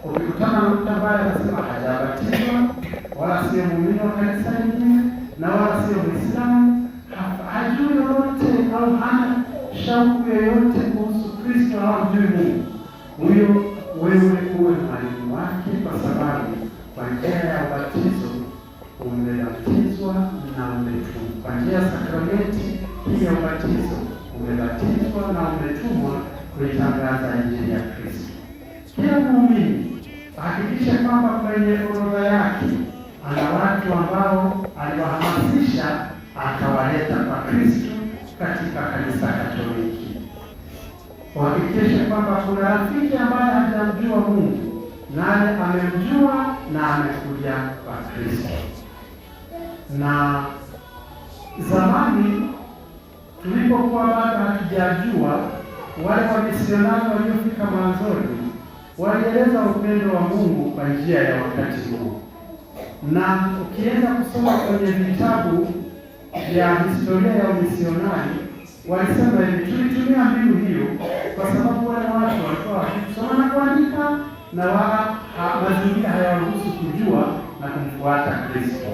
Ukikutana na mtu ambaye anasema hajabatizwa wala sio muumini wa kanisa lingine na wala sio Muislamu, hajui lolote au hana shauku yoyote kuhusu Kristo au hajui Mungu, huyo wewe uwe mwalimu wake, kwa sababu kwa njia ya ubatizo umebatizwa na umetumwa. Kwa njia ya sakramenti hii ya ubatizo umebatizwa na umetumwa kuitangaza Injili ya Kristo. Kila muumini hakikisha kwamba kwenye orodha yake ana watu ambao aliwahamasisha akawaleta kwa Kristo katika kanisa Katoliki. Hakikisha kwamba kuna rafiki ambaye hajamjua Mungu naye amemjua na amekuja kwa Kristo. Na zamani tulipokuwa bado hatujajua, wale wamisionari waliofika mwanzoni walieleza upendo wa Mungu kwa njia ya wakati huu. Na ukienda kusoma kwenye vitabu vya historia ya misionari, walisema hivi, tulitumia mbinu hiyo kwa sababu wale watu walikuwa wakisoma na kuandika na wala mazingira hayawaruhusu kujua na kumfuata Kristo.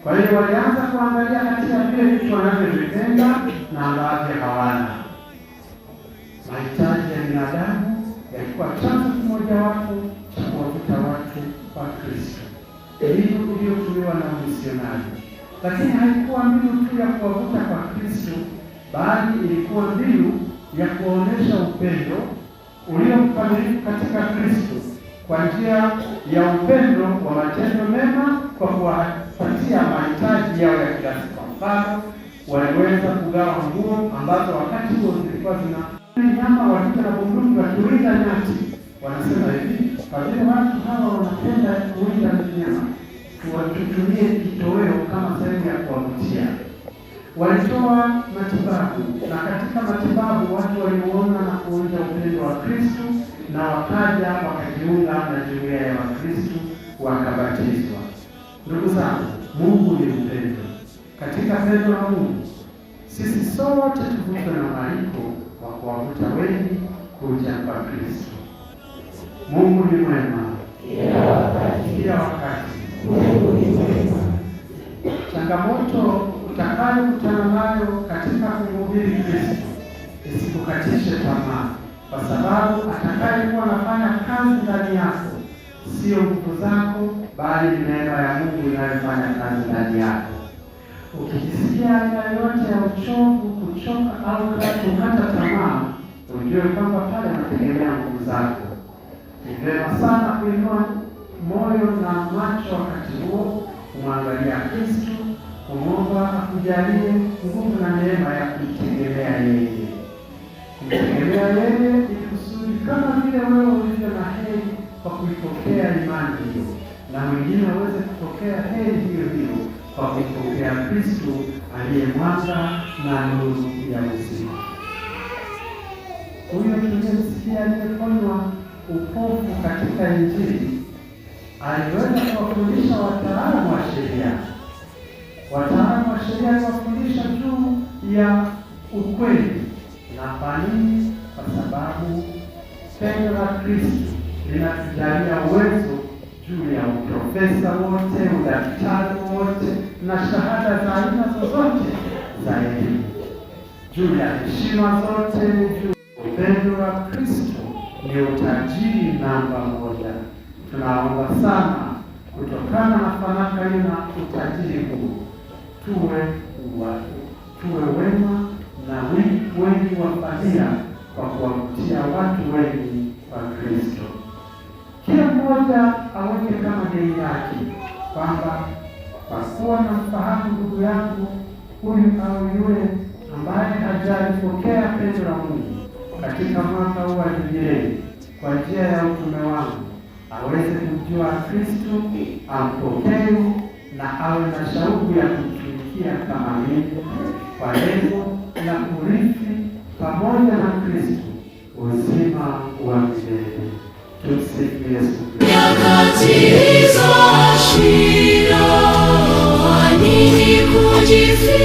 Kwa hiyo walianza kuangalia katika vile vitu wanavyovipenda na ambavyo hawana. Mahitaji ya binadamu yalikuwa chanzo kimojawapo cha kuwavuta watu kwa Kristo. Elimu iliyotumiwa na misionari, lakini haikuwa mbinu tu ya kuwavuta kwa Kristo, bali ilikuwa mbinu ya kuonesha upendo uliokamilifu katika Kristo kwa njia ya upendo wa matendo mema, kwa kuwapatia mahitaji yao ya kila siku. Kwa mfano, waliweza kugawa nguo ambazo wakati huo zilikuwa zina nyama, walikuwa na bunduki wakiwinda nyati. Wanasema hivi, kwa vile watu hawa wanapenda kuwinda nyama, tutumie kitoweo kama sehemu ya kuwavutia. Walitoa matibabu, na katika matibabu watu waliuona na kuonja upendo wa Kristo, na wakaja wakajiunga na jumuiya ya Wakristo wakabatizwa. Ndugu zangu, Mungu ni upendo. Katika pendo la Mungu sisi sote tuvutwe na mwaliko wa kuwavuta wengi kuja kwa Kristo. Mungu ni mwema kila wakati. Mungu ni mwema. Changamoto utakayokutana nayo katika kumhubiri Kristo isikukatishe tamaa, kwa sababu atakayekuwa anafanya kazi ndani yako sio nguvu zako, bali neema ya Mungu inayofanya kazi ndani yako. Ukijisikia aina yoyote ya uchovu, kuchoka au kukata tamaa, ujue kwamba pale unategemea nguvu zako. Ni vyema sana kuinua moyo na macho wakati huo, kumwangalia Kristo, kumwomba akujalie nguvu na neema ya kumtegemea yeye. Kumtegemea yeye ni kusudi kama vile wewe ulivyo na heri kwa kuipokea imani hiyo, na mwingine aweze kupokea heri hiyo hiyo kwa kuipokea Kristo aliye mwanga na nuru ya uzima. Huyo tuliyemsikia aliyeponywa upofu katika Injili aliweza kuwafundisha wataalamu wa sheria. Wataalamu wa sheria aliwafundisha juu ya ukweli. Na kwa nini? Kwa sababu pendo la Kristo linatujalia uwezo juu ya uprofesa wote, udaktari wote na shahada za aina zozote za elimu, juu ya heshima zote, juu upendo wa Kristo ni utajiri namba moja. Tunaomba sana kutokana na fanaka hiyo na utajiri huu tuwe wema na wengi wa fadhila kwa kuwavutia watu wengi kwa Kristo. Kila mmoja aweke kama deni yake kwamba kwa kuwa namfahamu ndugu yangu huyu au yule ambaye hajalipokea pendo la Mungu katika mwaka huu wa Jubilei, kwa njia ya utume wangu aweze kumjua Kristo, ampokee na awe na shauku ya kumtumikia kama mimi, kwa lengo la kurithi pamoja na Kristo uzima wa milele. Tumsifu Yesu Kristo. Nyakati hizo shida, kwa nini kujificha?